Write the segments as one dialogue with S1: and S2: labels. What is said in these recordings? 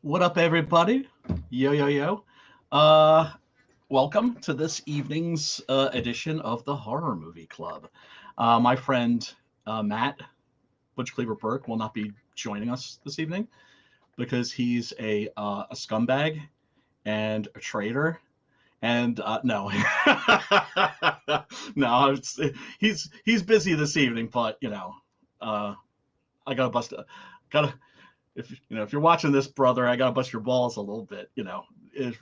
S1: What up, everybody? Yo, yo, yo. Uh, Welcome to this evening's edition of the Horror Movie Club. My friend Matt Butch Cleaver Burke will not be joining us this evening because he's a scumbag and a traitor. And no, no, he's busy this evening. But uh, I gotta bust a gotta if you're watching this, brother, I gotta bust your balls a little bit. If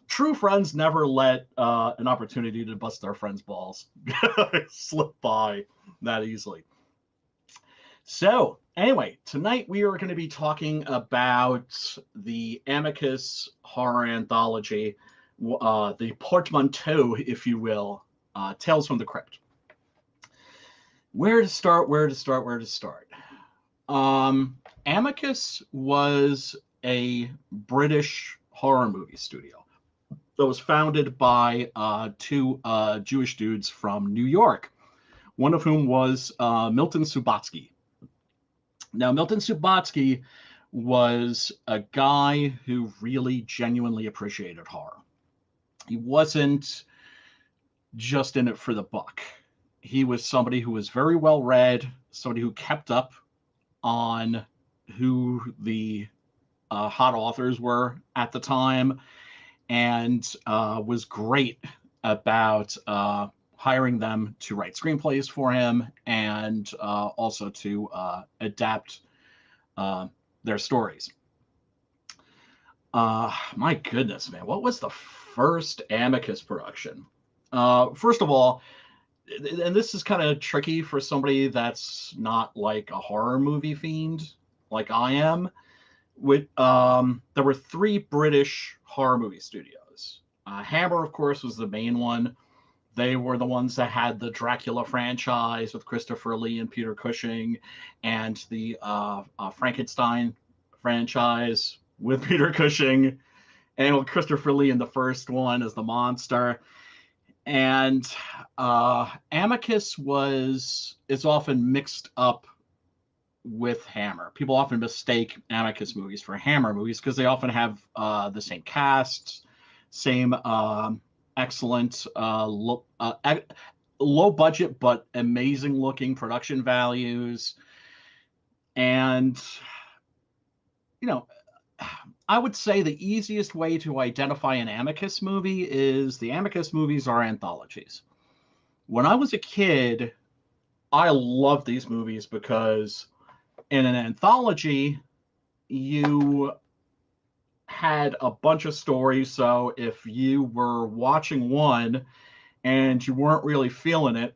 S1: true friends never let an opportunity to bust their friends' balls slip by that easily. So, anyway, tonight we are going to be talking about the Amicus horror anthology, the portmanteau, if you will, Tales from the Crypt. Where to start? Where to start? Where to start? Amicus was a British horror movie studio that was founded by two Jewish dudes from New York, one of whom was Milton Subotsky. Now, Milton Subotsky was a guy who really genuinely appreciated horror. He wasn't just in it for the buck. He was somebody who was very well read, somebody who kept up on who the hot authors were at the time, and was great about hiring them to write screenplays for him and also to adapt their stories. My goodness, man, what was the first Amicus production? First of all, and this is kind of tricky for somebody that's not like a horror movie fiend like I am. There were three British horror movie studios. Hammer, of course, was the main one. They were the ones that had the Dracula franchise with Christopher Lee and Peter Cushing, and the Frankenstein franchise with Peter Cushing, and with Christopher Lee in the first one as the monster. And Amicus is often mixed up with Hammer. People often mistake Amicus movies for Hammer movies because they often have the same casts, same excellent low budget but amazing looking production values. And I would say the easiest way to identify an Amicus movie is the Amicus movies are anthologies. When I was a kid, I loved these movies because in an anthology, you had a bunch of stories. So if you were watching one and you weren't really feeling it,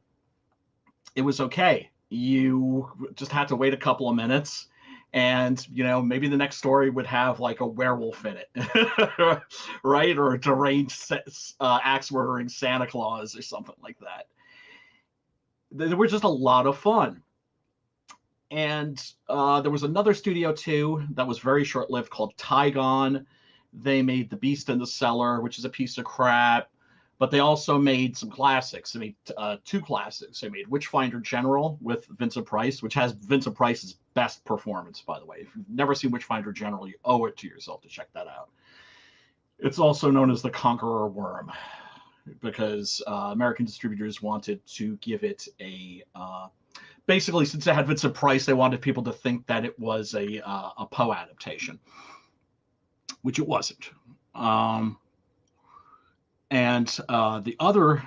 S1: it was okay. You just had to wait a couple of minutes, and maybe the next story would have like a werewolf in it, right? Or a deranged axe murdering Santa Claus or something like that. They were just a lot of fun. And there was another studio too that was very short-lived called Tygon. They made The Beast in the Cellar, which is a piece of crap. But they also made some classics. They made two classics. They made Witchfinder General with Vincent Price, which has Vincent Price's best performance, by the way. If you've never seen Witchfinder General, you owe it to yourself to check that out. It's also known as the Conqueror Worm because American distributors wanted to give it a... basically, since it had Vincent Price, they wanted people to think that it was a Poe adaptation, which it wasn't. And the other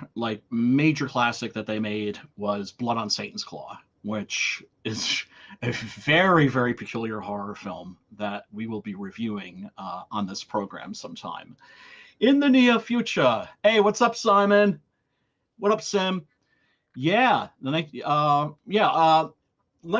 S1: major classic that they made was Blood on Satan's Claw, which is a very, very peculiar horror film that we will be reviewing on this program sometime in the near future. Hey, what's up, Simon? What up, Sim? Yeah, let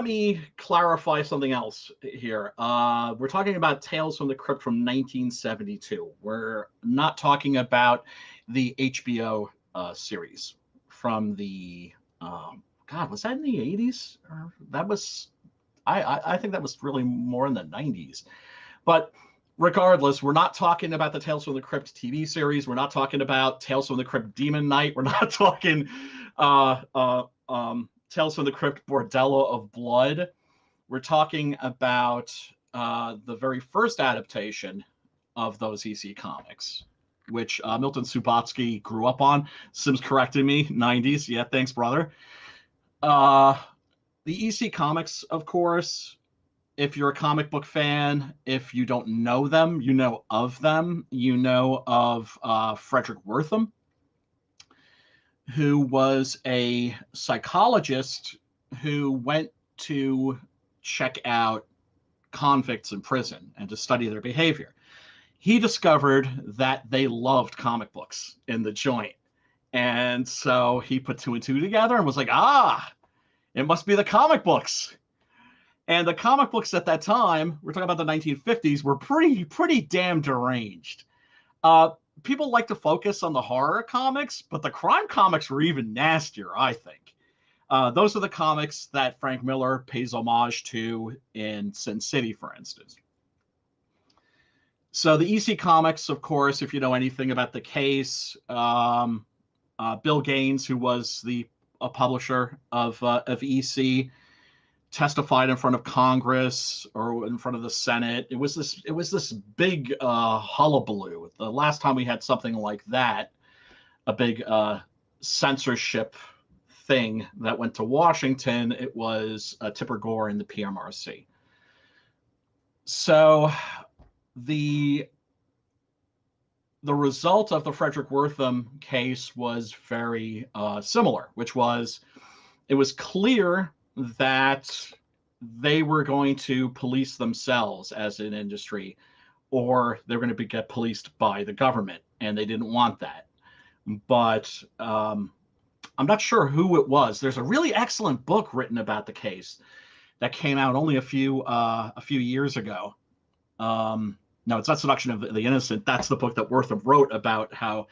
S1: me clarify something else here. We're talking about Tales from the Crypt from 1972. We're not talking about the HBO series from the God, was that in the 80s? Or that was I think that was really more in the 90s. But regardless, we're not talking about the Tales from the Crypt TV series. We're not talking about Tales from the Crypt Demon Knight. We're not talking Tales from the Crypt Bordello of Blood. We're talking about the very first adaptation of those EC comics, which Milton Subotsky grew up on. Sim's correcting me, 90s. Yeah, thanks, brother. The EC comics, of course, if you're a comic book fan, if you don't know them, you know of them. You know of Frederick Wortham, who was a psychologist who went to check out convicts in prison and to study their behavior. He discovered that they loved comic books in the joint. And so he put two and two together and was like, it must be the comic books. And the comic books at that time, we're talking about the 1950s, were pretty damn deranged. People like to focus on the horror comics, but the crime comics were even nastier, I think. Those are the comics that Frank Miller pays homage to in Sin City, for instance. So the EC comics, of course, if you know anything about the case, Bill Gaines, who was a publisher of EC, testified in front of Congress or in front of the Senate. It was this big hullabaloo. The last time we had something like that, a big censorship thing that went to Washington, it was Tipper Gore and the PMRC. So the result of the Frederick Wortham case was very similar, which was it was clear that they were going to police themselves as an industry, or they're going to get policed by the government, and they didn't want that. But I'm not sure who it was. There's a really excellent book written about the case that came out only a few years ago. No, it's not Seduction of the Innocent. That's the book that Wortham wrote about how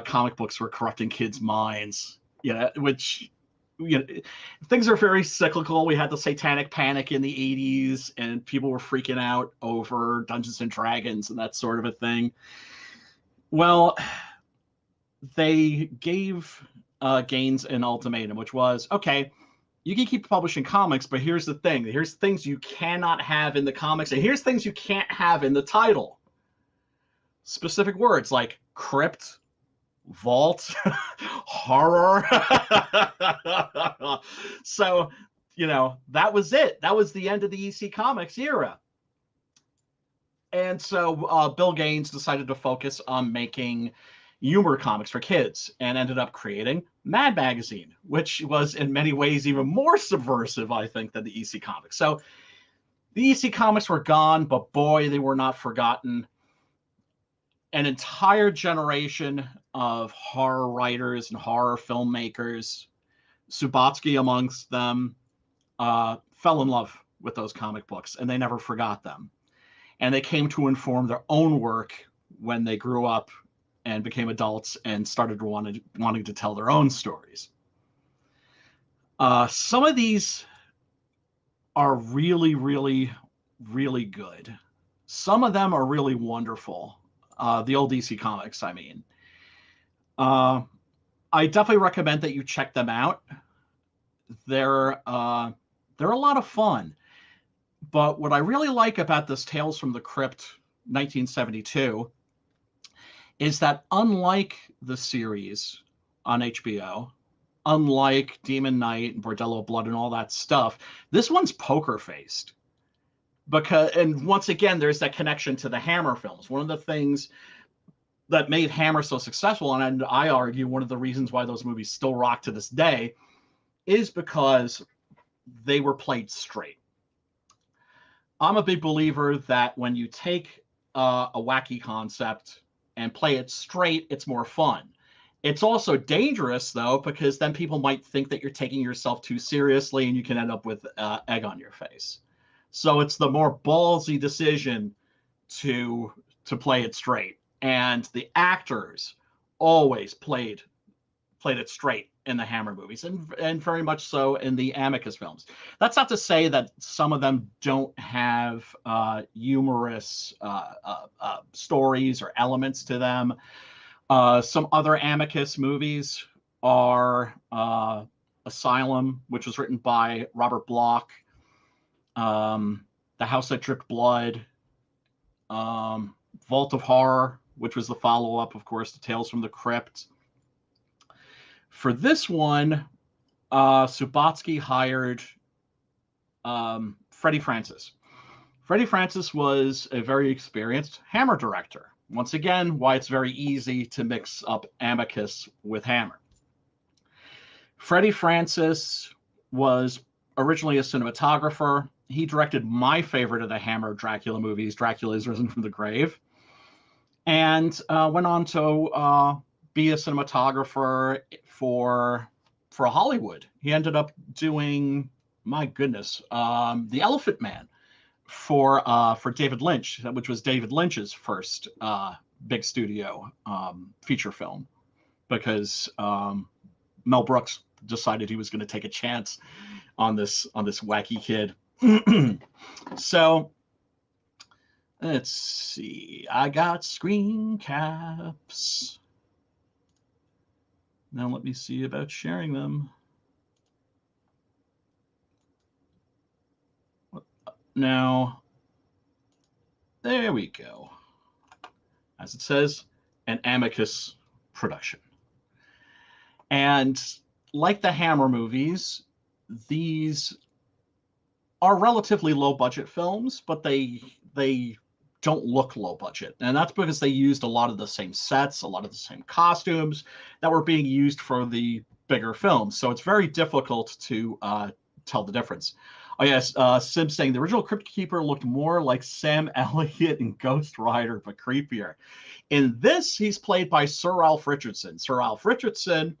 S1: comic books were corrupting kids' minds. Which things are very cyclical. We had the Satanic Panic in the 80s, and people were freaking out over Dungeons and Dragons and that sort of a thing. Well, they gave Gaines an ultimatum, which was, okay, you can keep publishing comics, but here's the thing. Here's things you cannot have in the comics, and here's things you can't have in the title. Specific words like crypt, vault, horror. So, that was it. That was the end of the EC Comics era. And so Bill Gaines decided to focus on making humor comics for kids and ended up creating Mad Magazine, which was in many ways even more subversive, I think, than the EC Comics. So the EC Comics were gone, but boy, they were not forgotten. An entire generation of horror writers and horror filmmakers, Subotsky amongst them, fell in love with those comic books, and they never forgot them. And they came to inform their own work when they grew up and became adults and started wanting to tell their own stories. Some of these are really, really, really good. Some of them are really wonderful. The old DC Comics, I mean. I definitely recommend that you check them out. They're a lot of fun. But what I really like about this Tales from the Crypt 1972 is that unlike the series on HBO, unlike Demon Knight and Bordello Blood and all that stuff, this one's poker-faced. And once again, there's that connection to the Hammer films. One of the things that made Hammer so successful, and I argue one of the reasons why those movies still rock to this day, is because they were played straight. I'm a big believer that when you take a wacky concept and play it straight, it's more fun. It's also dangerous, though, because then people might think that you're taking yourself too seriously and you can end up with egg on your face. So it's the more ballsy decision to play it straight. And the actors always played it straight in the Hammer movies, and very much so in the Amicus films. That's not to say that some of them don't have humorous stories or elements to them. Some other Amicus movies are Asylum, which was written by Robert Bloch. The House That Dripped Blood, Vault of Horror, which was the follow-up, of course, to Tales from the Crypt. For this one, Subotsky hired Freddie Francis. Freddie Francis was a very experienced Hammer director. Once again, why it's very easy to mix up Amicus with Hammer. Freddie Francis was originally a cinematographer. He directed my favorite of the Hammer Dracula movies, Dracula is Risen from the Grave, and went on to be a cinematographer for Hollywood. He ended up doing, my goodness, The Elephant Man for David Lynch, which was David Lynch's first big studio feature film, because Mel Brooks decided he was going to take a chance on this wacky kid. So let's see. I got screen caps. Now let me see about sharing them. Now, there we go. As it says, an Amicus production. And like the Hammer movies, these are relatively low budget films, but they don't look low budget. And that's because they used a lot of the same sets, a lot of the same costumes that were being used for the bigger films. So it's very difficult to tell the difference. Oh yes, Sim saying the original Crypt Keeper looked more like Sam Elliott in Ghost Rider, but creepier. In this, he's played by Sir Ralph Richardson. Sir Ralph Richardson,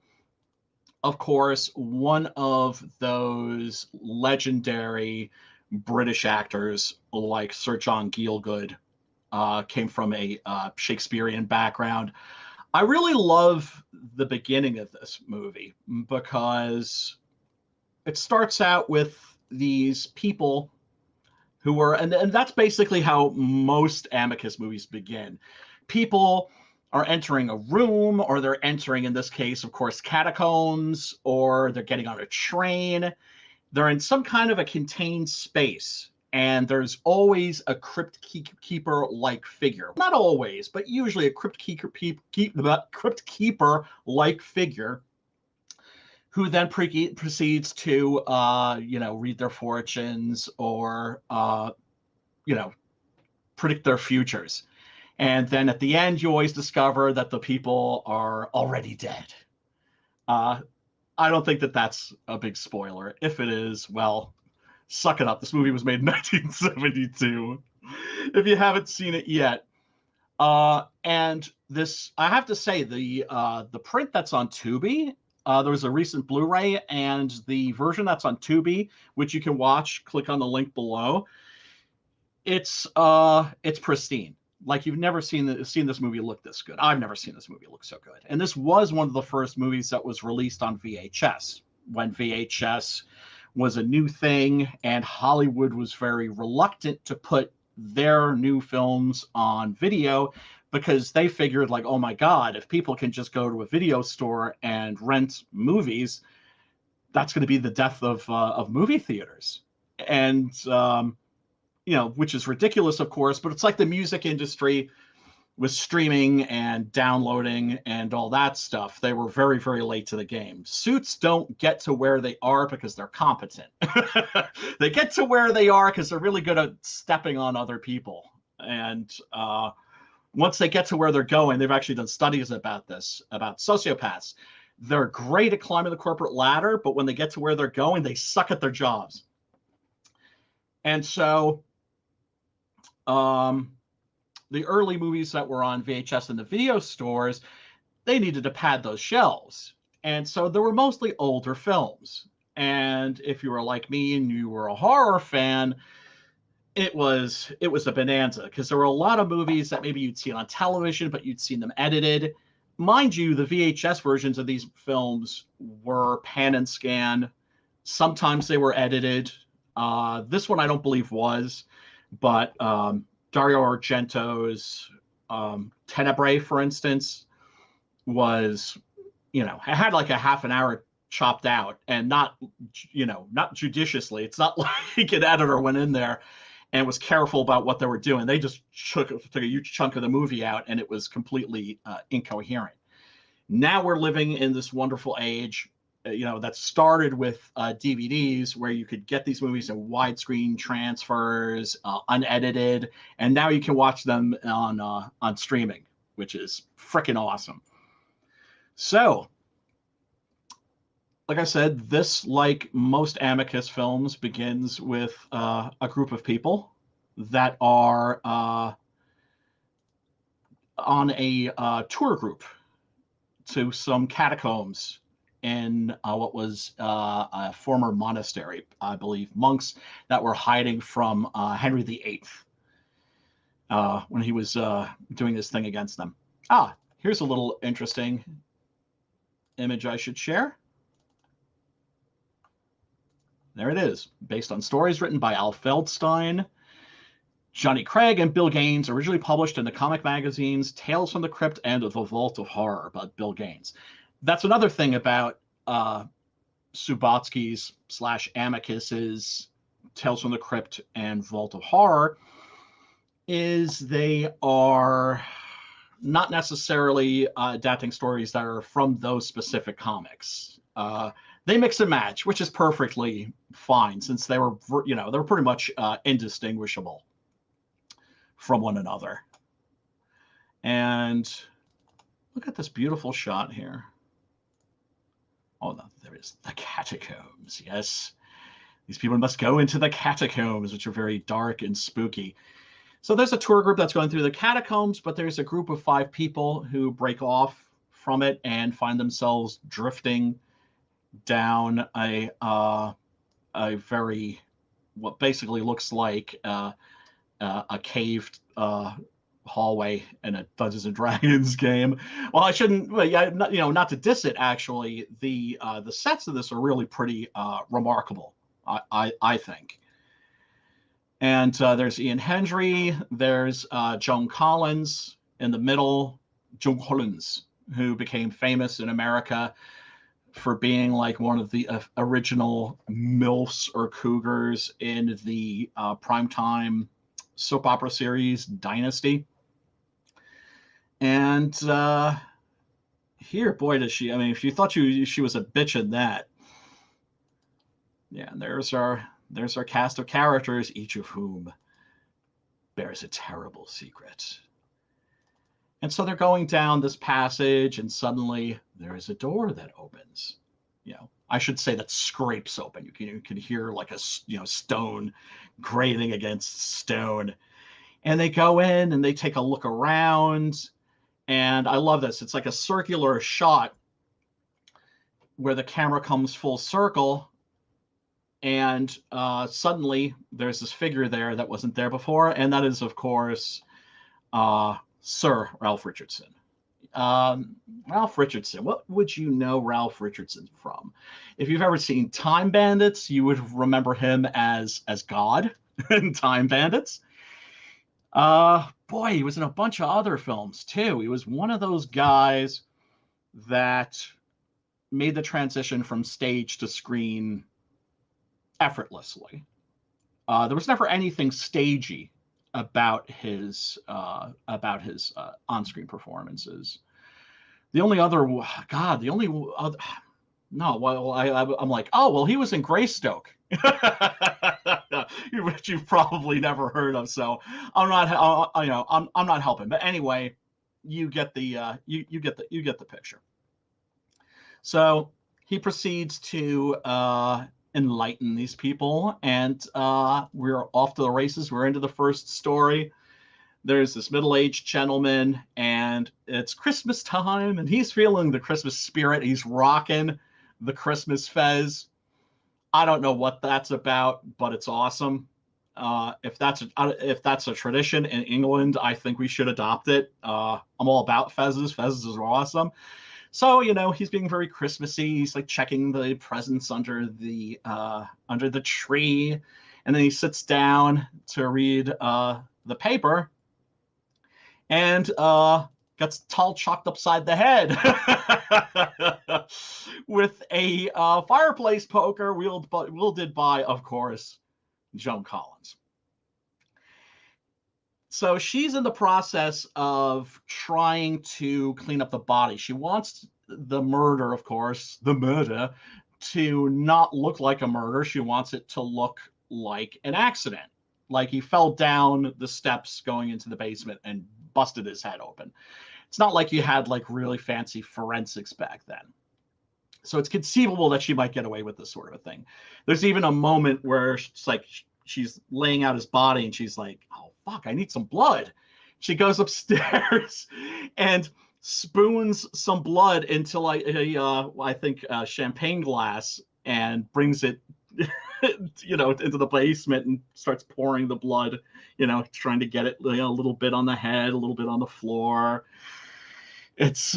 S1: of course, one of those legendary British actors like Sir John Gielgud, came from a Shakespearean background. I really love the beginning of this movie because it starts out with these people who were, and that's basically how most Amicus movies begin. People are entering a room, or they're entering, in this case, of course, catacombs, or they're getting on a train. They're in some kind of a contained space, and there's always a crypt keeper-like figure. Not always, but usually a crypt keeper-like figure who then proceeds to, read their fortunes or, predict their futures. And then at the end, you always discover that the people are already dead. I don't think that that's a big spoiler. If it is, well, suck it up. This movie was made in 1972. If you haven't seen it yet. And this, I have to say, the print that's on Tubi, there was a recent Blu-ray, and the version that's on Tubi, which you can watch, click on the link below. It's pristine. Like, you've never seen this movie look this good. I've never seen this movie look so good. And this was one of the first movies that was released on VHS, when VHS was a new thing, and Hollywood was very reluctant to put their new films on video because they figured, like, oh my God, if people can just go to a video store and rent movies, that's going to be the death of movie theaters. And which is ridiculous, of course, but it's like the music industry with streaming and downloading and all that stuff. They were very, very late to the game. Suits don't get to where they are because they're competent. They get to where they are because they're really good at stepping on other people. And once they get to where they're going, they've actually done studies about this, about sociopaths. They're great at climbing the corporate ladder, but when they get to where they're going, they suck at their jobs. And so the early movies that were on VHS in the video stores, they needed to pad those shelves. And so there were mostly older films. And if you were like me and you were a horror fan, it was a bonanza, because there were a lot of movies that maybe you'd seen on television, but you'd seen them edited. Mind you, the VHS versions of these films were pan and scan. Sometimes they were edited. This one I don't believe was. But Dario Argento's Tenebrae, for instance, was, had like a half an hour chopped out, and not judiciously. It's not like an editor went in there and was careful about what they were doing. They just took a huge chunk of the movie out, and it was completely incoherent. Now we're living in this wonderful age, that started with DVDs, where you could get these movies in widescreen transfers, unedited, and now you can watch them on streaming, which is freaking awesome. So, like I said, this, like most Amicus films, begins with a group of people that are on a tour group to some catacombs in what was a former monastery, I believe, monks that were hiding from Henry VIII when he was doing this thing against them. Here's a little interesting image I should share. There it is, based on stories written by Al Feldstein, Johnny Craig, and Bill Gaines, originally published in the comic magazines Tales from the Crypt and The Vault of Horror by Bill Gaines. That's another thing about Subotsky's / Amicus's Tales from the Crypt and Vault of Horror, is they are not necessarily adapting stories that are from those specific comics. They mix and match, which is perfectly fine, since they were pretty much indistinguishable from one another. And look at this beautiful shot here. Oh, no, there is the catacombs. Yes, these people must go into the catacombs, which are very dark and spooky. So there's a tour group that's going through the catacombs, but there's a group of 5 people who break off from it and find themselves drifting down a very, what basically looks like a caved hallway in a Dungeons and Dragons game. Well, I shouldn't, not to diss it. Actually, the sets of this are really pretty remarkable, I think. And there's Ian Hendry. There's Joan Collins in the middle. Joan Collins, who became famous in America for being like one of the original MILFs or cougars in the primetime soap opera series Dynasty. And here, boy, does she, I mean, if you thought she was a bitch in that. Yeah, and there's our cast of characters, each of whom bears a terrible secret. And so they're going down this passage, and suddenly there is a door that opens. I should say that scrapes open. You can hear like a stone grating against stone. And they go in and they take a look around. And I love this. It's like a circular shot where the camera comes full circle. And suddenly there's this figure there that wasn't there before. And that is, of course, Sir Ralph Richardson. Ralph Richardson. What would you know Ralph Richardson from? If you've ever seen Time Bandits, you would remember him as God in Time Bandits. Boy, he was in a bunch of other films too. He was one of those guys that made the transition from stage to screen effortlessly. There was never anything stagey about his on-screen performances. I'm like, oh well, he was in Greystoke, which you've probably never heard of. So I'm not helping. But anyway, you get the picture. So he proceeds to enlighten these people, and we're off to the races. We're into the first story. There's this middle-aged gentleman, and it's Christmas time, and he's feeling the Christmas spirit. He's rocking the Christmas fez. I don't know what that's about, but it's awesome. If that's a tradition in England, I think we should adopt it. I'm all about fezzes. Fezzes are awesome. So, he's being very Christmassy. He's like checking the presents under the tree. And then he sits down to read the paper and gets tall chalked upside the head with a fireplace poker wielded by, of course, Joan Collins. So she's in the process of trying to clean up the body. She wants the murder, of course, the murder, to not look like a murder. She wants it to look like an accident, like he fell down the steps going into the basement and busted his head open. It's not like you had like really fancy forensics back then. So it's conceivable that she might get away with this sort of a thing. There's even a moment where it's like she's laying out his body and she's like, oh, fuck, I need some blood. She goes upstairs and spoons some blood into like I think champagne glass and brings it into the basement and starts pouring the blood, trying to get it a little bit on the head, a little bit on the floor. It's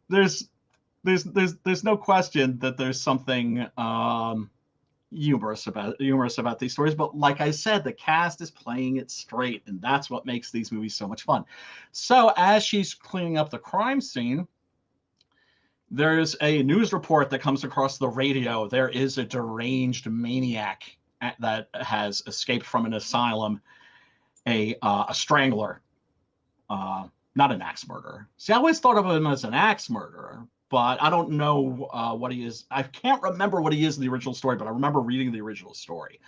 S1: there's no question that there's something humorous about these stories, but like I said, the cast is playing it straight, and that's what makes these movies so much fun. So as she's cleaning up the crime scene, there's a news report that comes across the radio. There is a deranged maniac that has escaped from an asylum, a strangler, not an axe murderer. See, I always thought of him as an axe murderer, but I don't know what he is. I can't remember what he is in the original story, but I remember reading the original story.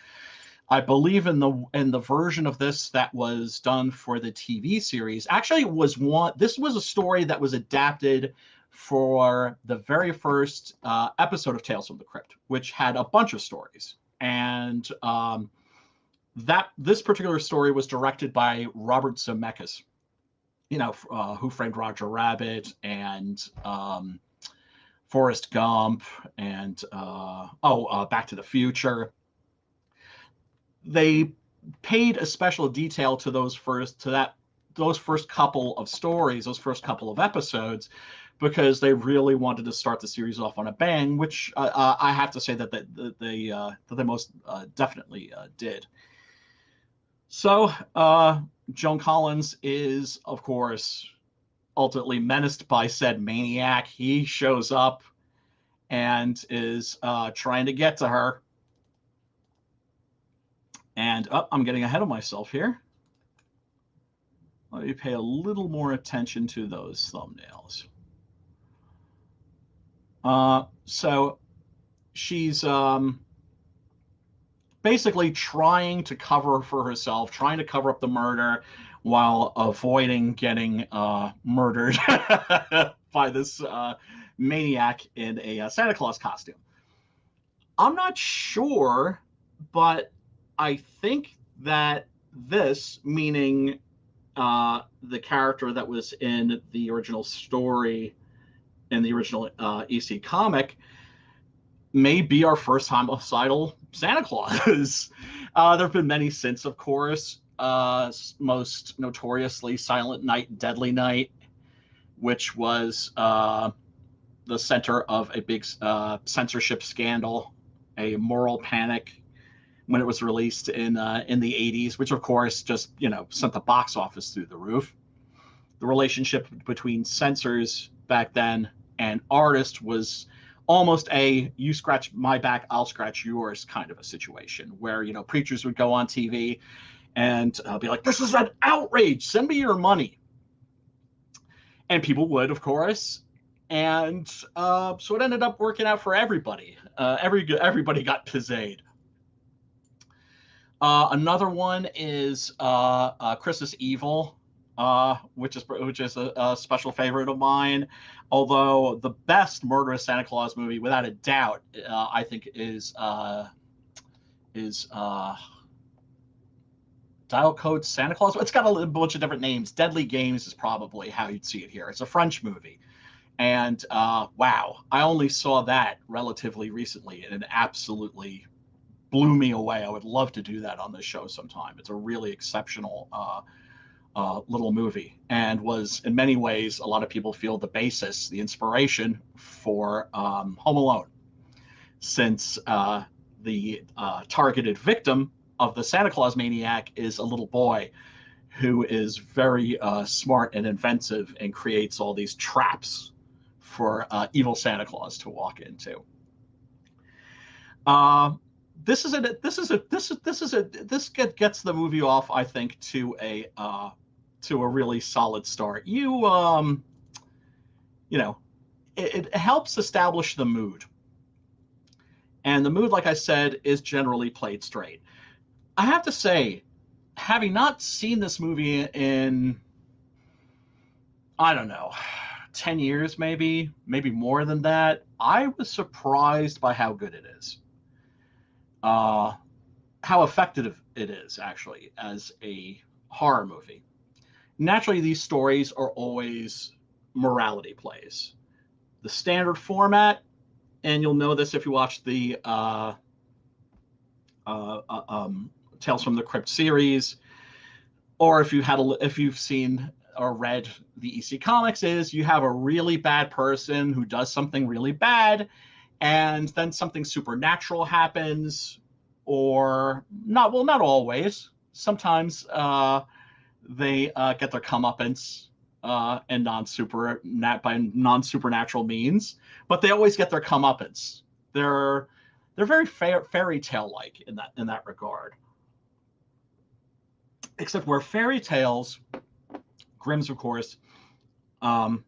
S1: I believe in the version of this that was done for the TV series. Actually, this was a story that was adapted for the very first episode of Tales from the Crypt, which had a bunch of stories. And this particular story was directed by Robert Zemeckis, Who Framed Roger Rabbit and Forrest Gump and Back to the Future. They paid a special detail to those first couple of stories, those first couple of episodes, because they really wanted to start the series off on a bang, which I have to say that they most definitely did. So Joan Collins is, of course, ultimately menaced by said maniac. He shows up and is trying to get to her. And I'm getting ahead of myself here. Let me pay a little more attention to those thumbnails. So she's basically trying to cover for herself, trying to cover up the murder while avoiding getting murdered by this maniac in a Santa Claus costume. I'm not sure, but I think that this, meaning the character that was in the original story, in the original EC comic, may be our first homicidal Santa Claus. There have been many since, of course. Most notoriously Silent Night, Deadly Night, which was the center of a big censorship scandal, a moral panic when it was released in the 80s, which of course just sent the box office through the roof. The relationship between censors back then and artists was almost a you scratch my back, I'll scratch yours kind of a situation where preachers would go on TV and be like, this is an outrage, send me your money. And people would, of course. And so it ended up working out for everybody. Everybody got pizzade. Another one is Christmas Evil, which is a special favorite of mine. Although the best murderous Santa Claus movie, without a doubt, I think is Dial Code Santa Claus. It's got a bunch of different names. Deadly Games is probably how you'd see it here. It's a French movie. And wow, I only saw that relatively recently, and it absolutely blew me away. I would love to do that on this show sometime. It's a really exceptional little movie, and was in many ways, a lot of people feel, the basis, the inspiration for Home Alone, since the targeted victim of the Santa Claus maniac is a little boy who is very smart and inventive and creates all these traps for evil Santa Claus to walk into. This gets the movie off, I think, to a really solid start. You know, it helps establish the mood. And the mood, like I said, is generally played straight. I have to say, having not seen this movie in, I don't know, 10 years, maybe more than that, I was surprised by how good it is. Uh, how effective it is, actually, as a horror movie. Naturally, these stories are always morality plays. The standard format, and you'll know this if you watch the uh, uh, um, Tales from the Crypt series, or if you've seen or read the EC comics, is you have a really bad person who does something really bad, and then something supernatural happens, or not. Well, not always. Sometimes they get their comeuppance and by non supernatural means, but they always get their comeuppance. They're they're very fairy tale like in that regard. Except where fairy tales, Grimm's of course, um,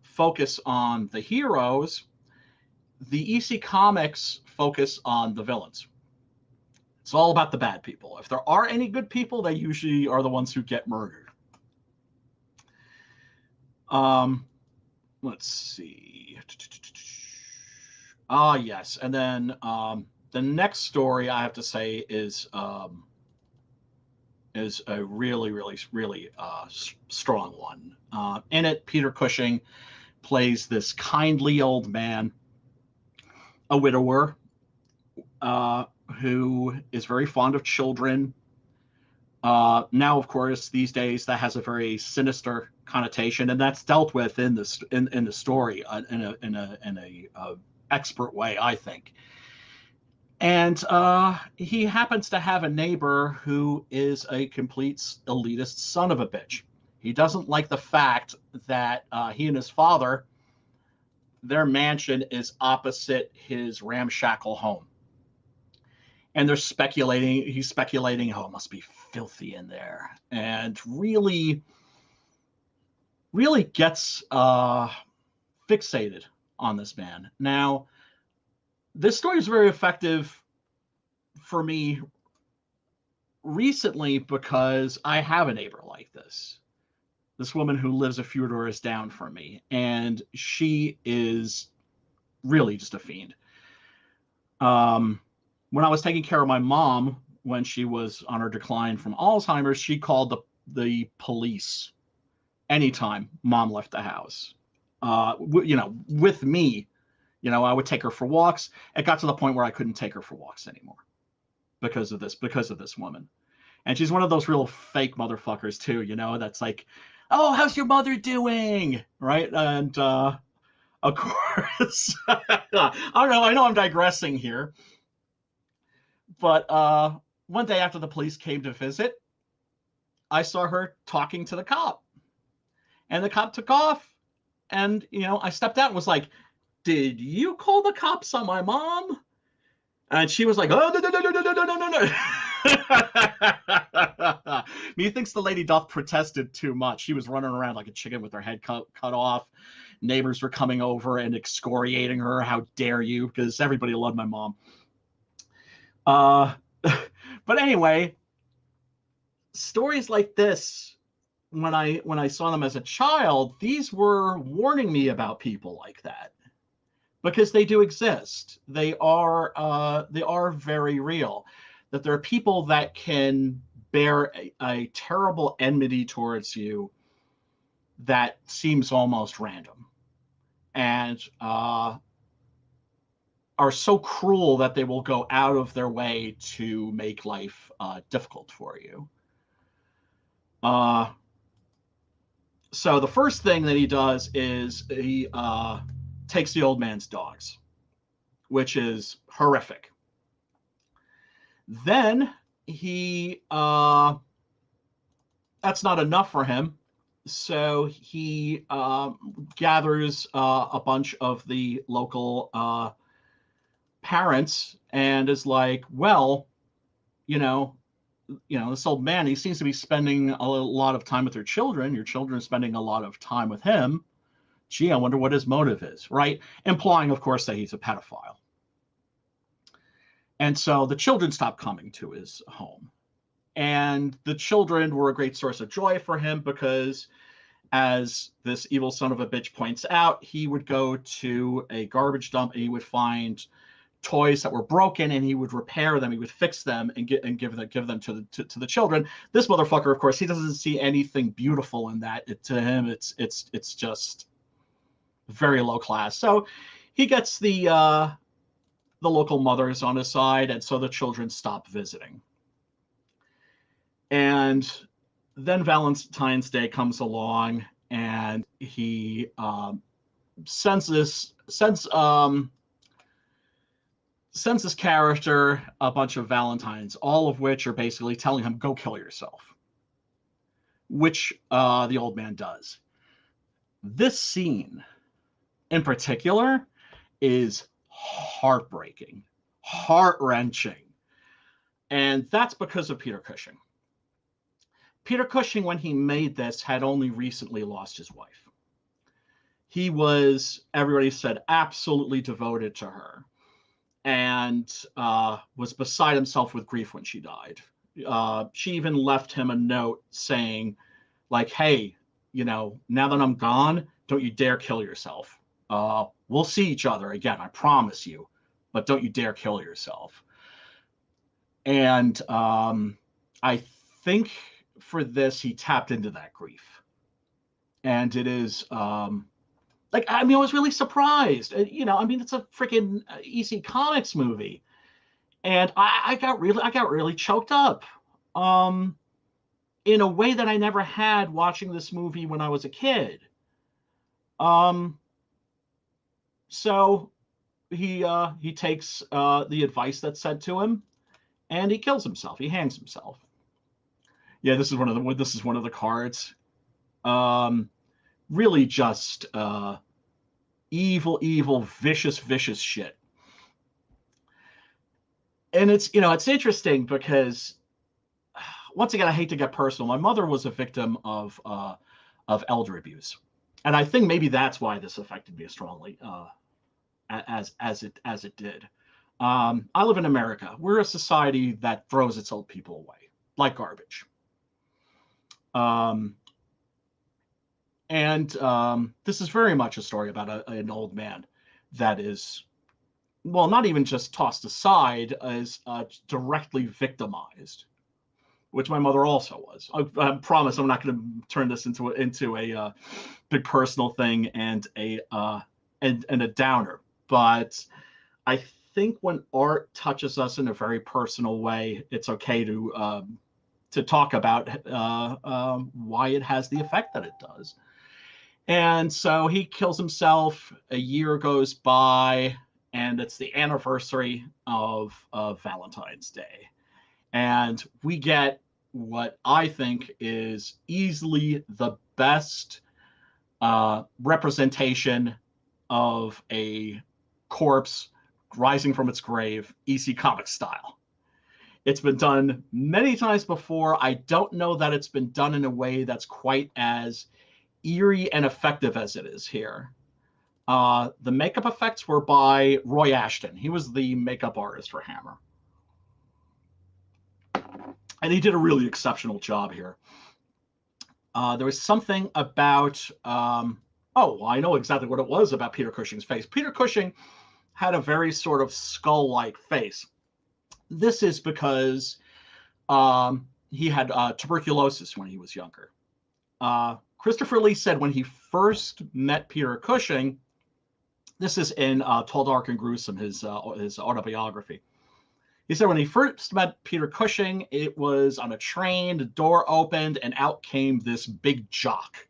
S1: focus on the heroes, the EC comics focus on the villains. It's all about the bad people. If there are any good people, they usually are the ones who get murdered. Um, let's see. Ah, yes. And then the next story I have to say is a really, really, really strong one. In it, Peter Cushing plays this kindly old man, a widower, who is very fond of children. Now, of course, these days that has a very sinister connotation, and that's dealt with in the story in a expert way, I think. And he happens to have a neighbor who is a complete elitist son of a bitch. He doesn't like the fact that he and his father, their mansion is opposite his ramshackle home. And he's speculating, oh, it must be filthy in there. And really, really gets fixated on this man. Now, this story is very effective for me recently because I have a neighbor like this woman who lives a few doors down from me, and she is really just a fiend. When I was taking care of my mom when she was on her decline from Alzheimer's, she called the police anytime mom left the house. With me, I would take her for walks. It got to the point where I couldn't take her for walks anymore because of this woman. And she's one of those real fake motherfuckers too, that's like, oh, how's your mother doing? Right? And of course, I don't know. I know I'm digressing here. But one day after the police came to visit, I saw her talking to the cop. And the cop took off. And, I stepped out and was like, did you call the cops on my mom? And she was like, oh, no, no, no, no, no, no, no, no, no. Methinks the lady doth protested too much. She was running around like a chicken with her head cut off. Neighbors were coming over and excoriating her. How dare you? Because everybody loved my mom. But anyway, stories like this, when I saw them as a child, these were warning me about people like that, because they do exist. They are very real. That there are people that can bear a terrible enmity towards you that seems almost random, and are so cruel that they will go out of their way to make life difficult for you. So the first thing that he does is he takes the old man's dogs, which is horrific. Then he that's not enough for him, so he gathers a bunch of the local parents and is like, well, you know, this old man, he seems to be spending a lot of time with your children. Your children are spending a lot of time with him. Gee, I wonder what his motive is, right? Implying, of course, that he's a pedophile. And so the children stopped coming to his home. And the children were a great source of joy for him because, as this evil son of a bitch points out, he would go to a garbage dump and he would find toys that were broken and he would repair them, he would fix them and give them to the children. This motherfucker, of course, he doesn't see anything beautiful in that. To him, it's just very low class. So he gets the local mothers on his side, and so the children stop visiting. And then Valentine's Day comes along, and he sends this character a bunch of Valentines, all of which are basically telling him, go kill yourself, which the old man does. This scene in particular is heartbreaking, heart-wrenching, and that's because of Peter Cushing. Peter Cushing, when he made this, had only recently lost his wife. He was, everybody said, absolutely devoted to her, and was beside himself with grief when she died. She even left him a note saying, like, hey, now that I'm gone, don't you dare kill yourself. We'll see each other again, I promise you, but don't you dare kill yourself. And I think for this, he tapped into that grief. And it is, I was really surprised. It's a freaking EC Comics movie. And I got really choked up in a way that I never had watching this movie when I was a kid. So he takes the advice that's said to him, and he kills himself. He hangs himself. Yeah, this is one of the cards. Really just evil, vicious shit. And it's interesting because, once again, I hate to get personal. My mother was a victim of elder abuse, and I think maybe that's why this affected me as strongly as it did. I live in America. We're a society that throws its old people away like garbage. This is very much a story about an old man that is, well, not even just tossed aside, as directly victimized, which my mother also was. I promise I'm not going to turn this into a big personal thing and a downer. But I think when art touches us in a very personal way, it's okay to talk about why it has the effect that it does. And so he kills himself. A year goes by, and it's the anniversary of Valentine's Day. And we get what I think is easily the best representation of a corpse rising from its grave, EC Comics style. It's been done many times before. I don't know that it's been done in a way that's quite as eerie and effective as it is here. The makeup effects were by Roy Ashton. He was the makeup artist for Hammer. And he did a really exceptional job here. There was something about, I know exactly what it was about Peter Cushing's face. Peter Cushing had a very sort of skull-like face. This is because he had tuberculosis when he was younger. Christopher Lee said when he first met Peter Cushing, this is in Tall, Dark, and Gruesome, his autobiography. He said when he first met Peter Cushing, it was on a train, the door opened, and out came this big jock,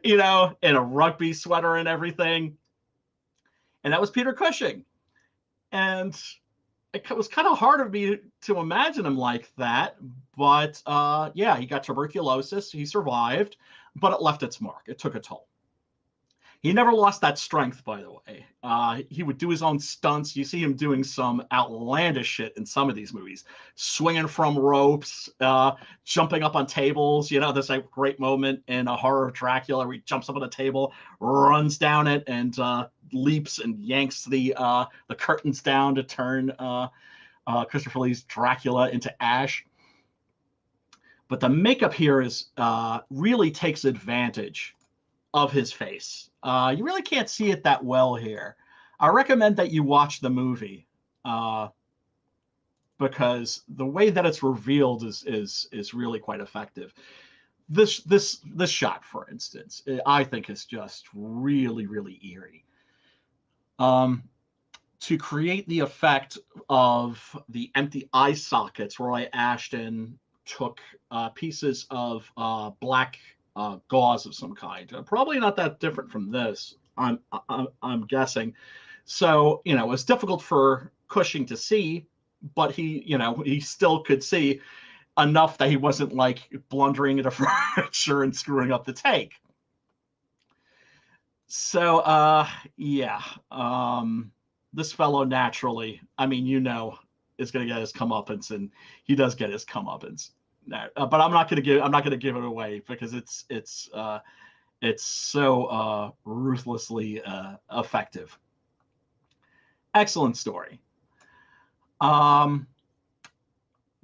S1: in a rugby sweater and everything. And that was Peter Cushing. And it was kind of hard of me to imagine him like that. But he got tuberculosis. He survived, but it left its mark. It took a toll. He never lost that strength, by the way. He would do his own stunts. You see him doing some outlandish shit in some of these movies, swinging from ropes, jumping up on tables. You know, there's a great moment in A Horror of Dracula where he jumps up on a table, runs down it, and leaps and yanks the curtains down to turn Christopher Lee's Dracula into ash. But the makeup here is really takes advantage of his face. You really can't see it that well here. I recommend that you watch the movie because the way that it's revealed is really quite effective. This shot, for instance, I think is just really, really eerie. To create the effect of the empty eye sockets, Roy Ashton took pieces of black gauze of some kind, probably not that different from this. I'm guessing. So you know, it was difficult for Cushing to see, but he still could see enough that he wasn't like blundering into furniture and screwing up the take. So yeah, this fellow naturally, I mean, is going to get his comeuppance, and he does get his comeuppance. But I'm not going to give it away because it's so ruthlessly effective. Excellent story. The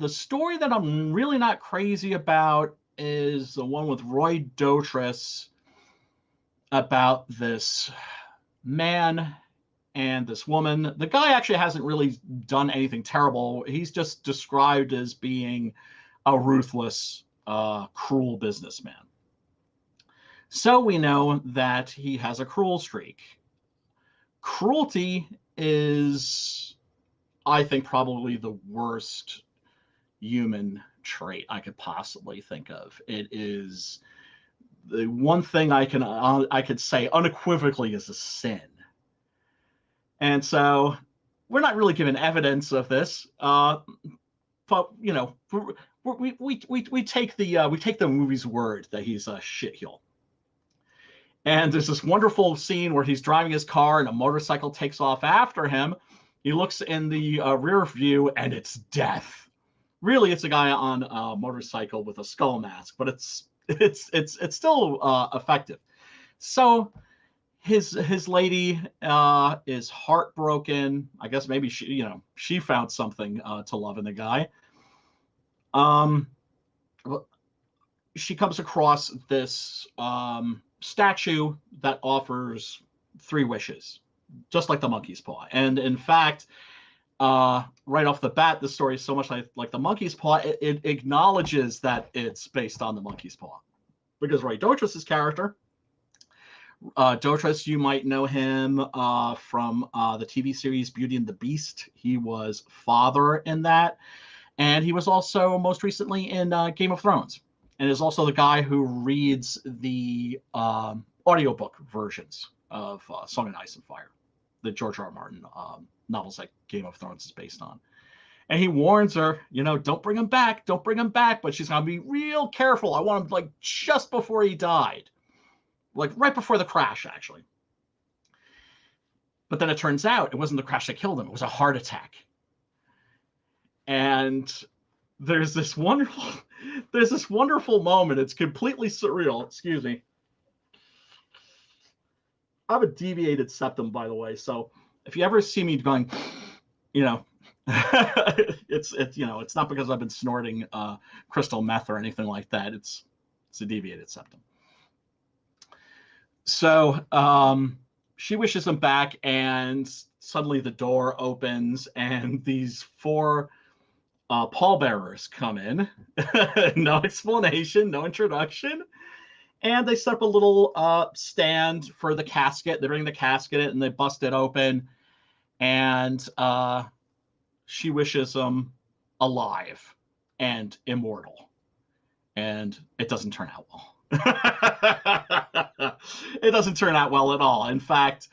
S1: story that I'm really not crazy about is the one with Roy Dotrice about this man and this woman. The guy actually hasn't really done anything terrible. He's just described as being a ruthless, cruel businessman. So we know that he has a cruel streak. Cruelty is, I think, probably the worst human trait I could possibly think of. It is the one thing I could say unequivocally is a sin. And so we're not really given evidence of this, but you know, we take the movie's word that he's a shitheel. And there's this wonderful scene where he's driving his car and a motorcycle takes off after him. He looks in the rear view and it's death. Really, it's a guy on a motorcycle with a skull mask, but it's still effective. So his lady is heartbroken. I guess maybe she found something to love in the guy. She comes across this statue that offers 3 wishes, just like the monkey's paw. And in fact, right off the bat, the story is so much like the monkey's paw. It acknowledges that it's based on the monkey's paw, because Roy Dotrice's character, Dotrice, you might know him from the TV series Beauty and the Beast. He was father in that, and he was also most recently in Game of Thrones, and is also the guy who reads the audiobook versions of Song of Ice and Fire, the George R. R. Martin novels that Game of Thrones is based on. And he warns her, don't bring him back, but she's going to be real careful. I want him like just before he died, like right before the crash, actually. But then it turns out it wasn't the crash that killed him. It was a heart attack. And there's this wonderful moment. It's completely surreal. Excuse me. I have a deviated septum, by the way. So if you ever see me going, it's not because I've been snorting crystal meth or anything like that. It's a deviated septum. So she wishes him back, and suddenly the door opens, and these 4 pallbearers come in. No explanation, no introduction. And they set up a little stand for the casket. They bring the casket in and they bust it open. And she wishes him alive and immortal. And it doesn't turn out well. It doesn't turn out well at all. In fact,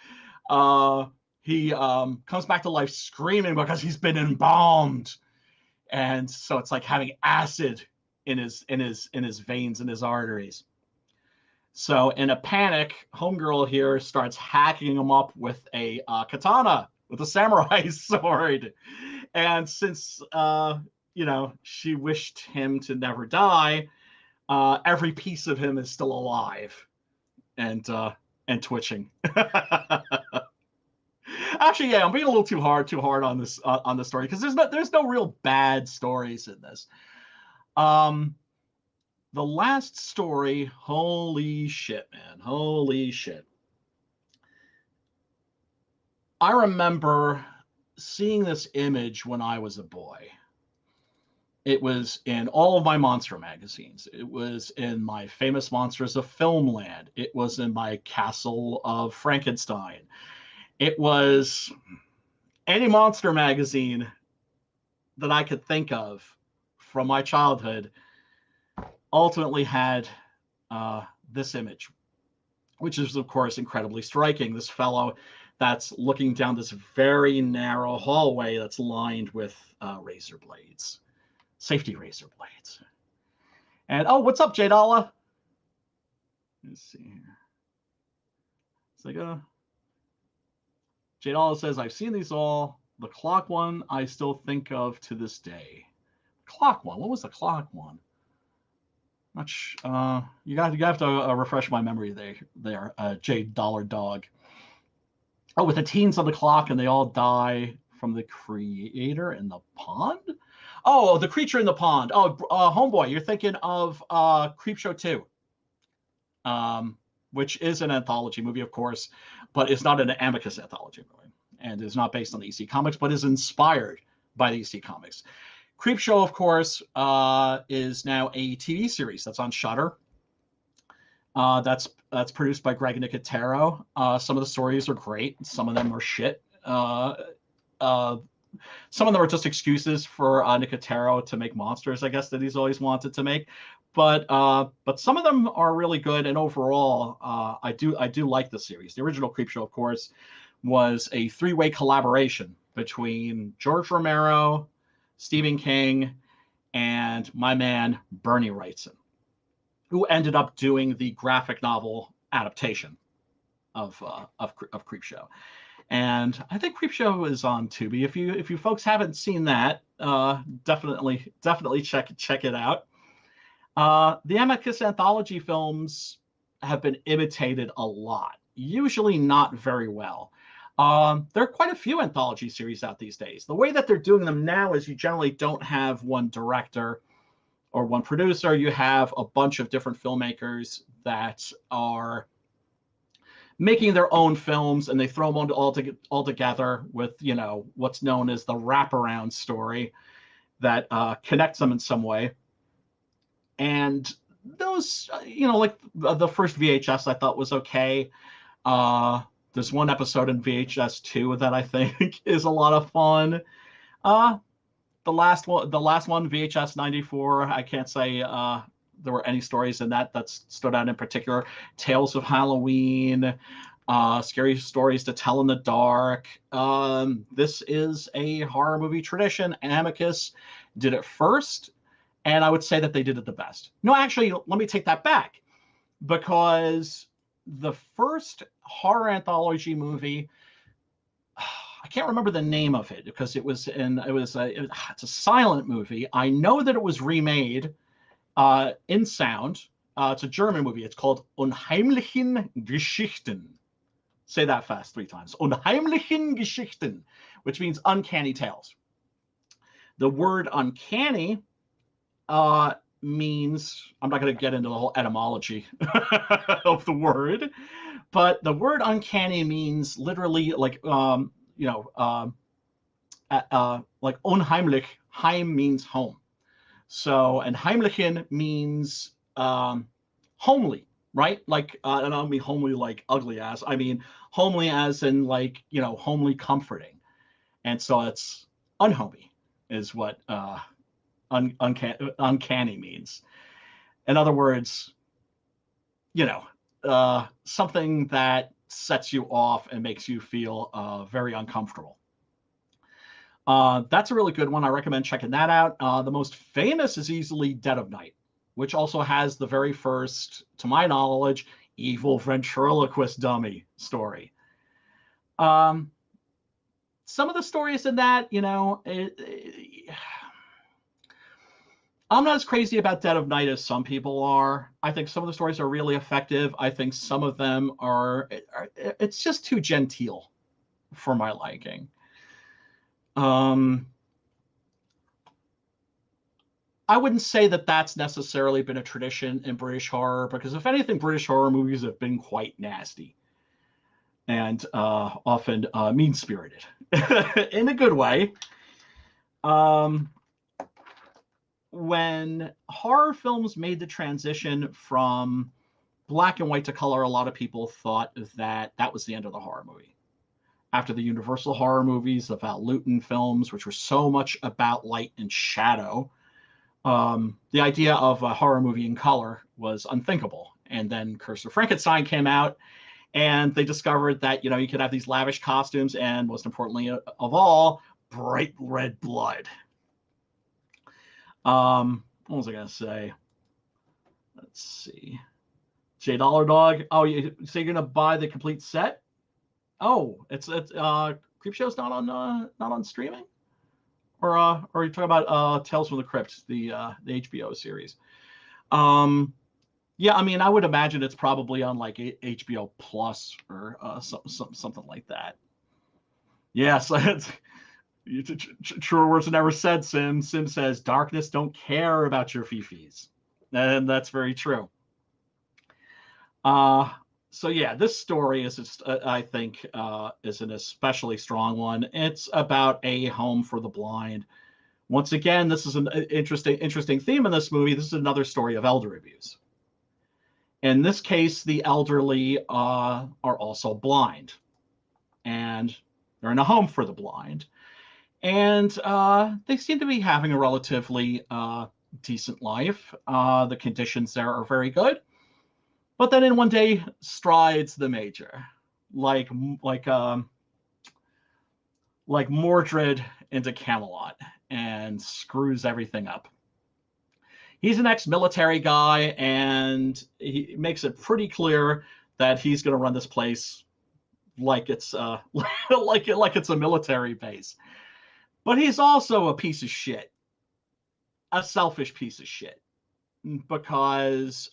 S1: he comes back to life screaming because he's been embalmed. And so it's like having acid in his veins and his arteries. So in a panic, homegirl here starts hacking him up with a katana, with a samurai sword. And since she wished him to never die, every piece of him is still alive and twitching. Actually, yeah, I'm being a little too hard on this story, because there's no real bad stories in this. The last story, holy shit, man, holy shit. I remember seeing this image when I was a boy. It was in all of my monster magazines. It was in my Famous Monsters of Filmland. It was in my Castle of Frankenstein. It was any monster magazine that I could think of from my childhood ultimately had this image, which is, of course, incredibly striking. This fellow that's looking down this very narrow hallway that's lined with razor blades, safety razor blades. And, oh, what's up, Jadala? Let's see here. It's like, Jadala says, I've seen these all. The clock one I still think of to this day. Clock one? What was the clock one? Much you have to refresh my memory there, Jade Dollar Dog. Oh, with the teens on the clock and they all die from the creator in the pond? Oh, the creature in the pond. Oh, homeboy, you're thinking of Creepshow 2, which is an anthology movie, of course, but it's not an Amicus anthology movie, and is not based on the EC Comics, but is inspired by the EC Comics. Creepshow, of course, is now a TV series that's on Shudder. That's produced by Greg Nicotero. Some of the stories are great. Some of them are shit. Some of them are just excuses for Nicotero to make monsters, I guess, that he's always wanted to make. But some of them are really good. And overall, I do like the series. The original Creepshow, of course, was a 3-way collaboration between George Romero, Stephen King, and my man Bernie Wrightson, who ended up doing the graphic novel adaptation of Creepshow. And I think Creepshow is on Tubi. If you folks haven't seen that, definitely check it out. The Amicus anthology films have been imitated a lot, usually not very well. There are quite a few anthology series out these days. The way that they're doing them now is you generally don't have one director or one producer. You have a bunch of different filmmakers that are making their own films, and they throw them all together with, what's known as the wraparound story that connects them in some way. And those, like the first VHS I thought was okay. There's one episode in VHS 2 that I think is a lot of fun. The last one, VHS 94, I can't say there were any stories in that stood out in particular. Tales of Halloween, Scary Stories to Tell in the Dark. This is a horror movie tradition. Amicus did it first, and I would say that they did it the best. No, actually, let me take that back, because the first horror anthology movie, I can't remember the name of it, because it's a silent movie. I know that it was remade in sound. It's a German movie. It's called Unheimlichen Geschichten. Say that fast 3 times. Unheimlichen Geschichten, which means uncanny tales. The word uncanny means, I'm not going to get into the whole etymology of the word, but the word uncanny means literally like, like unheimlich. Heim means home. So, and heimlichen means homely, right? Like, I don't mean homely like ugly ass. I mean homely as in like, homely comforting. And so it's unhomey is what uncanny means. In other words, something that sets you off and makes you feel very uncomfortable. That's a really good one. I recommend checking that out. The most famous is easily Dead of Night, which also has the very first, to my knowledge, evil ventriloquist dummy story. Some of the stories in that, I'm not as crazy about Dead of Night as some people are. I think some of the stories are really effective. I think some of them it's just too genteel for my liking. I wouldn't say that that's necessarily been a tradition in British horror, because if anything, British horror movies have been quite nasty and often mean-spirited in a good way. When horror films made the transition from black and white to color, a lot of people thought that that was the end of the horror movie. After the Universal horror movies, the Val Lewton films, which were so much about light and shadow, the idea of a horror movie in color was unthinkable. And then Curse of Frankenstein came out, and they discovered that, you could have these lavish costumes and, most importantly of all, bright red blood. What was I going to say? Let's see. J Dollar Dog. Oh, so you're going to buy the complete set? Oh, it's Creepshow's not on streaming? Or are you talking about Tales from the Crypt, the HBO series? Yeah, I mean, I would imagine it's probably on like HBO Plus or something like that. Yes, truer words are never said, Sim. Sim says, darkness don't care about your fifis. And that's very true. So yeah, this story is just, I think, is an especially strong one. It's about a home for the blind. Once again, this is an interesting theme in this movie. This is another story of elder abuse. In this case, the elderly are also blind, and they're in a home for the blind. And they seem to be having a relatively decent life. The conditions there are very good. But then in one day strides the Major, like Mordred into Camelot, and screws everything up. He's an ex-military guy, and he makes it pretty clear that he's going to run this place like it's like it's a military base. But he's also a piece of shit, a selfish piece of shit, because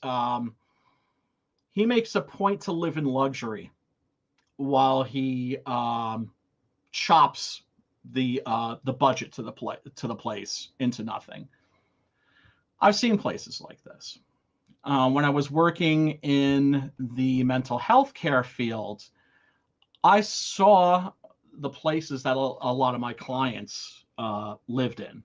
S1: he makes a point to live in luxury while he chops the budget to the place into nothing. I've seen places like this. When I was working in the mental health care field, I saw the places that a lot of my clients lived in.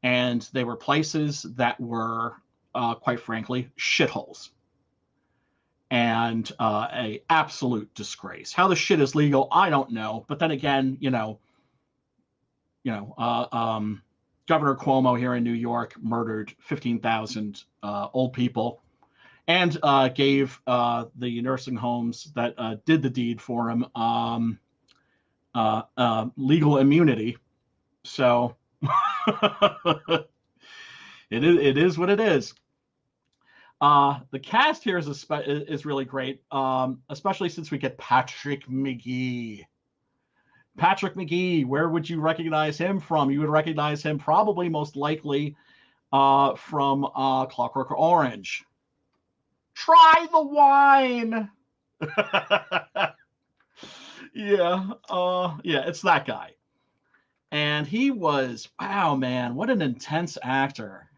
S1: And they were places that were, quite frankly, shitholes. And a absolute disgrace. How the shit is legal, I don't know. But then again, Governor Cuomo here in New York murdered 15,000 old people, and gave the nursing homes that did the deed for him legal immunity. So it is what it is. The cast here is really great, especially since we get Patrick Magee. Patrick Magee, where would you recognize him from? You would recognize him probably most likely from Clockwork Orange. Try the wine. Yeah, it's that guy. And he was, wow, man, what an intense actor.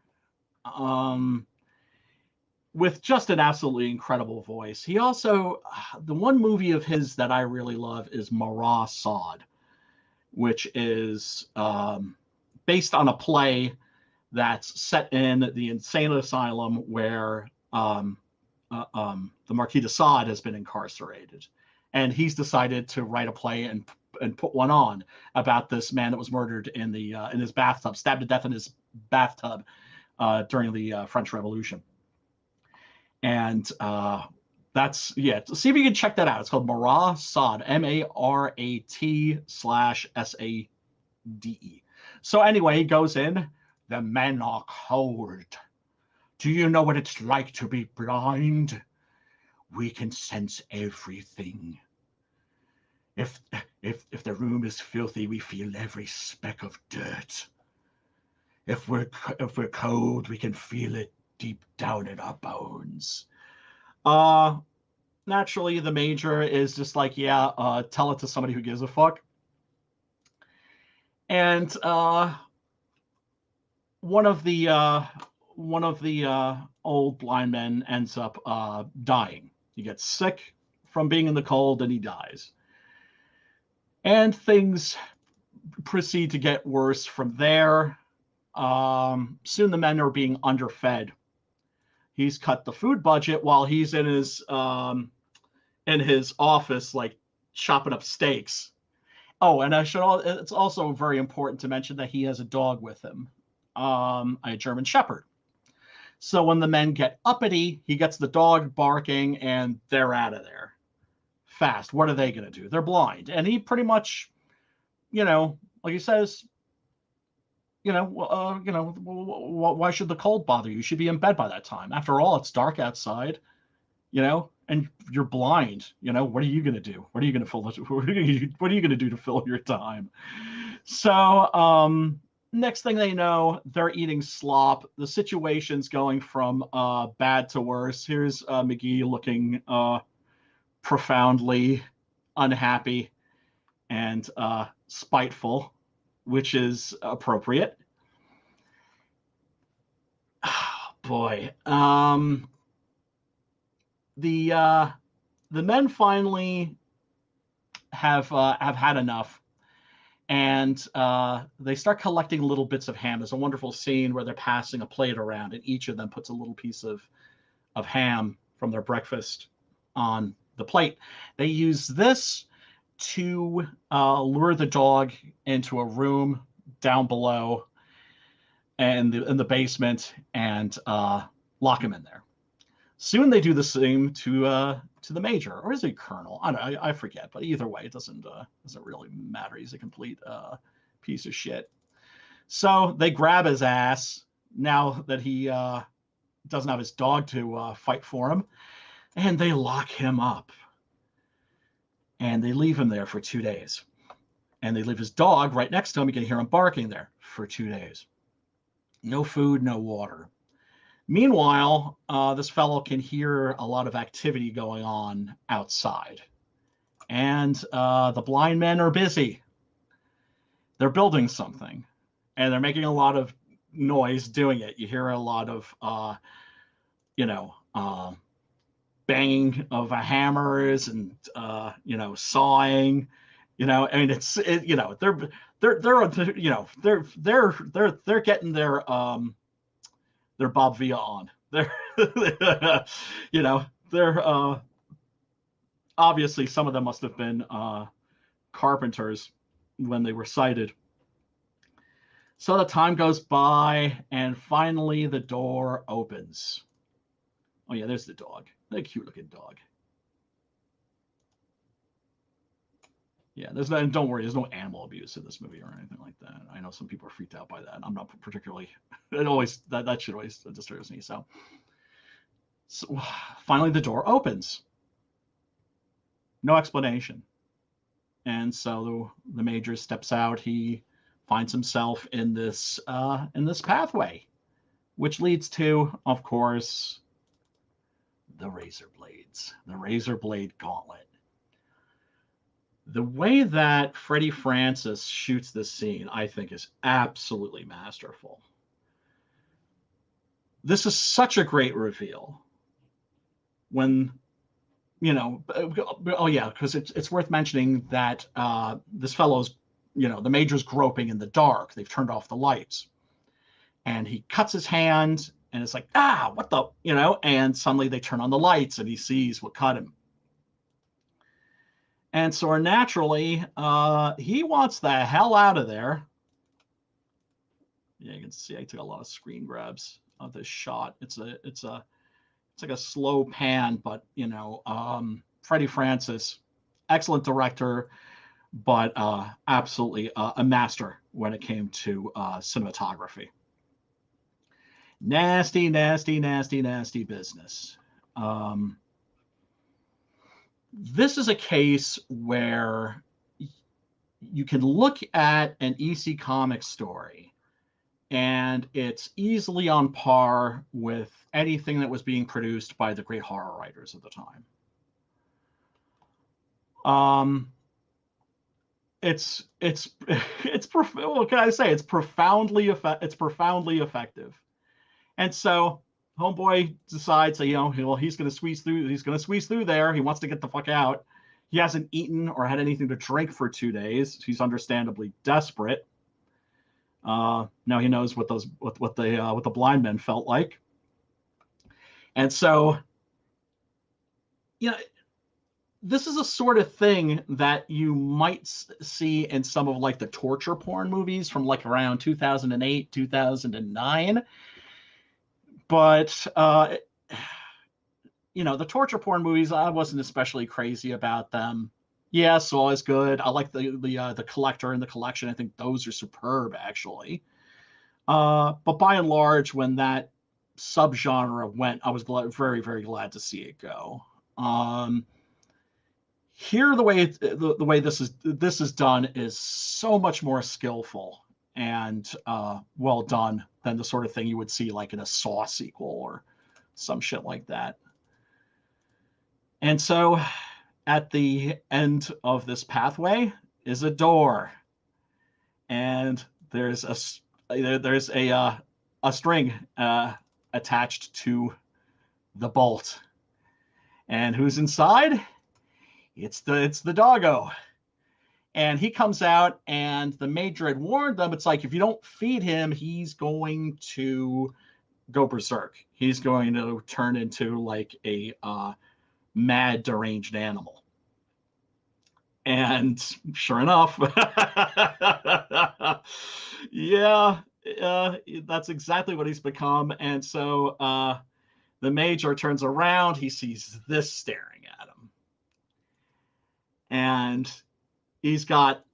S1: With just an absolutely incredible voice. He also, the one movie of his that I really love is Marah Sod, which is based on a play that's set in the insane asylum where the Marquis de Sade has been incarcerated. And he's decided to write a play and put one on about this man that was murdered in his bathtub, stabbed to death in his bathtub during the French Revolution. And that's, yeah, see if you can check that out. It's called Marah Sade, MARAT/SADE. So anyway, he goes in. The men are cold. Do you know what it's like to be blind? We can sense everything. If if the room is filthy, we feel every speck of dirt. If we're cold, we can feel it deep down in our bones. Uh Naturally, the major is just like, yeah, tell it to somebody who gives a fuck. And one of the old blind men ends up dying. He gets sick from being in the cold, and he dies. And things proceed to get worse from there. Soon the men are being underfed. He's cut the food budget while he's in his office, like chopping up steaks. Oh, and it's also very important to mention that he has a dog with him, a German Shepherd. So when the men get uppity, he gets the dog barking, and they're out of there fast. What are they going to do? They're blind, and he pretty much, like he says, why should the cold bother you? You should be in bed by that time. After all, it's dark outside, and you're blind. What are you going to do? What are you going to fill? What are you going to do to fill your time? So, next thing they know, they're eating slop. The situation's going from bad to worse. Here's McGee looking profoundly unhappy and spiteful, which is appropriate. Oh, boy. The men finally have had enough, and they start collecting little bits of ham. There's a wonderful scene where they're passing a plate around, and each of them puts a little piece of ham from their breakfast on the plate. They use this to lure the dog into a room down below and in the basement, and lock him in there. Soon they do the same to the major, or is he colonel? I forget, but either way, it doesn't really matter. He's a complete piece of shit. So they grab his ass now that he doesn't have his dog to fight for him, and they lock him up. And they leave him there for 2 days. And they leave his dog right next to him. You can hear him barking there for 2 days. No food, no water. Meanwhile, this fellow can hear a lot of activity going on outside. And the blind men are busy. They're building something. And they're making a lot of noise doing it. You hear a lot of, banging of hammers and, sawing. I mean, they're getting their Bob Villa on. They're obviously, some of them must have been carpenters when they were sighted. So the time goes by, and finally the door opens. Oh yeah, there's the dog. A cute looking dog. Yeah, don't worry, there's no animal abuse in this movie or anything like that. I know some people are freaked out by that. I'm not particularly. That shit always disturbs me. So finally the door opens. No explanation. And so the major steps out. He finds himself in this pathway, which leads to, of course, the razor blades, the razor blade gauntlet. The way that Freddie Francis shoots this scene, I think, is absolutely masterful. This is such a great reveal. When, oh yeah, because it's worth mentioning that this fellow's, the major's groping in the dark. They've turned off the lights. And he cuts his hand, and it's like, what the, and suddenly they turn on the lights, and he sees what cut him. And so naturally, he wants the hell out of there. Yeah, you can see I took a lot of screen grabs of this shot. It's like a slow pan, but Freddie Francis, excellent director, but absolutely a master when it came to cinematography. Nasty, nasty, nasty, nasty business. This is a case where you can look at an EC Comics story and it's easily on par with anything that was being produced by the great horror writers of the time. What can I say? It's profoundly effective. And so homeboy decides that, he's going to squeeze through. He's going to squeeze through there. He wants to get the fuck out. He hasn't eaten or had anything to drink for 2 days. He's understandably desperate. Now he knows what the blind men felt like. And so, this is a sort of thing that you might see in some of like the torture porn movies from like around 2008, 2009. But the torture porn movies, I wasn't especially crazy about them. Yeah, Saw is good. I like the Collector and the Collection. I think those are superb, actually. But by and large, when that subgenre went, I was very, very glad to see it go. Here, the way this is done is so much more skillful and well done than the sort of thing you would see like in a Saw sequel or some shit like that. And so, at the end of this pathway is a door, and there's a string attached to the bolt. And who's inside? It's the doggo. And he comes out, and the major had warned them. It's like, if you don't feed him, he's going to go berserk. He's going to turn into like a mad, deranged animal. And sure enough, yeah, that's exactly what he's become. And so the major turns around. He sees this staring at him. And he's got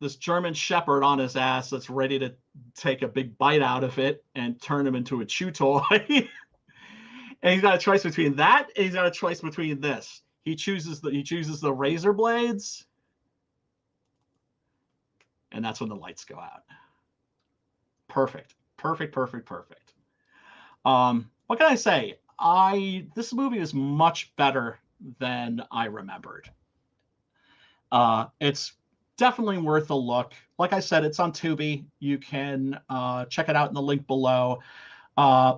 S1: this German Shepherd on his ass that's ready to take a big bite out of it and turn him into a chew toy. And he's got a choice between that, and he's got a choice between this. He chooses the razor blades, and that's when the lights go out. Perfect. What can I say? This movie is much better than I remembered. It's definitely worth a look. Like I said, it's on Tubi. You can check it out in the link below.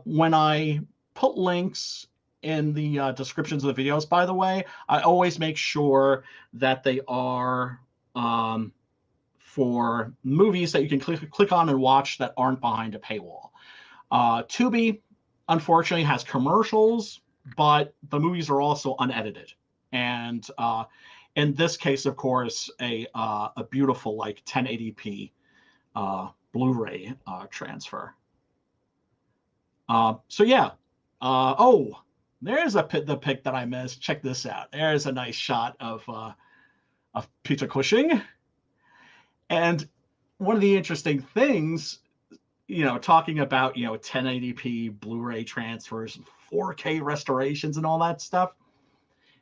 S1: When I put links in the descriptions of the videos, by the way, I always make sure that they are for movies that you can click on and watch that aren't behind a paywall. Tubi, unfortunately, has commercials, but the movies are also unedited. And in this case, of course, a beautiful like 1080p Blu-ray transfer. So yeah. There's the pic that I missed. Check this out. There's a nice shot of Peter Cushing. And one of the interesting things, talking about 1080p Blu-ray transfers, 4K restorations, and all that stuff,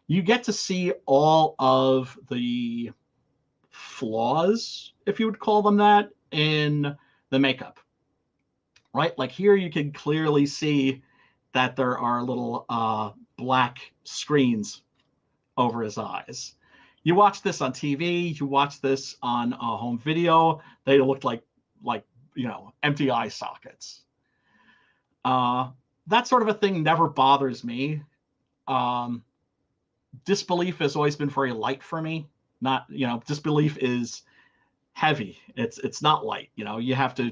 S1: you get to see all of the flaws, if you would call them that, in the makeup. Right? Like here, you can clearly see that there are little black screens over his eyes. You watch this on TV, you watch this on home video, they look like empty eye sockets. That sort of a thing never bothers me. Disbelief has always been very light for me. Not, disbelief is heavy. It's not light. You have to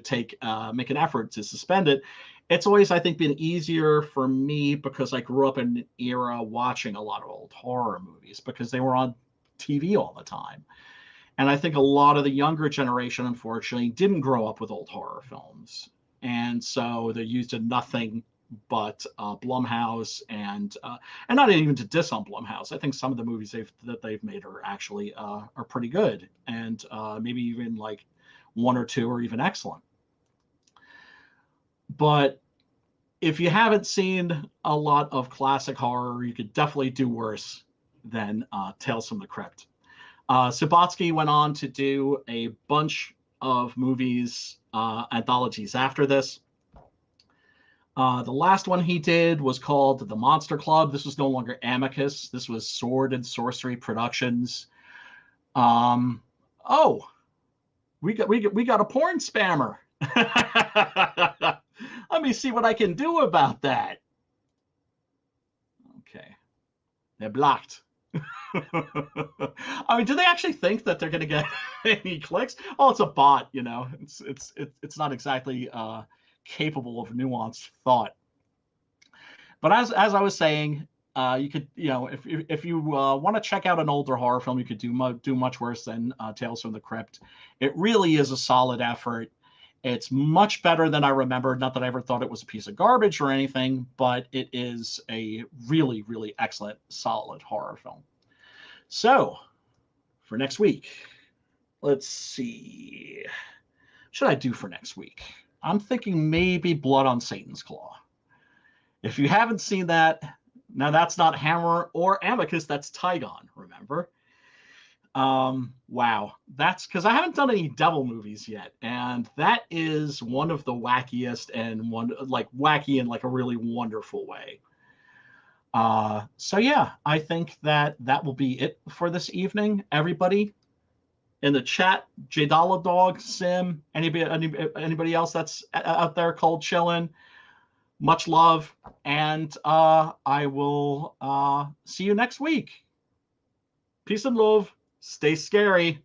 S1: make an effort to suspend it. It's always, I think, been easier for me because I grew up in an era watching a lot of old horror movies because they were on TV all the time. And I think a lot of the younger generation, unfortunately, didn't grow up with old horror films. And so they're used to nothing but Blumhouse and not even to diss on Blumhouse. I think some of the movies that they've made are actually are pretty good, and maybe even like one or two are even excellent. But if you haven't seen a lot of classic horror, you could definitely do worse than Tales from the Crypt. Subotsky went on to do a bunch of movies, anthologies after this. The last one he did was called The Monster Club. This was no longer Amicus. This was Sword and Sorcery Productions. Oh, we got a porn spammer. Let me see what I can do about that. Okay, they're blocked. I mean, do they actually think that they're going to get any clicks? Oh, it's a bot, you know. It's not exactly capable of nuanced thought. But as I was saying, you could, you know, if you want to check out an older horror film, you could do much worse than Tales from the Crypt. It really is a solid effort. It's much better than I remembered. Not that I ever thought it was a piece of garbage or anything, but it is a really, really excellent, solid horror film. So, for next week, let's see. What should I do for next week? I'm thinking maybe Blood on Satan's Claw. If you haven't seen that, now that's not Hammer or Amicus, that's Tygon, remember? Wow, that's because I haven't done any devil movies yet, and that is one of the wackiest, and one like wacky in like a really wonderful way. So yeah, I think that will be it for this evening. Everybody in the chat, Jadala Dog, Sim, anybody else that's out there cold chilling, much love, and I will see you next week. Peace and love. Stay scary.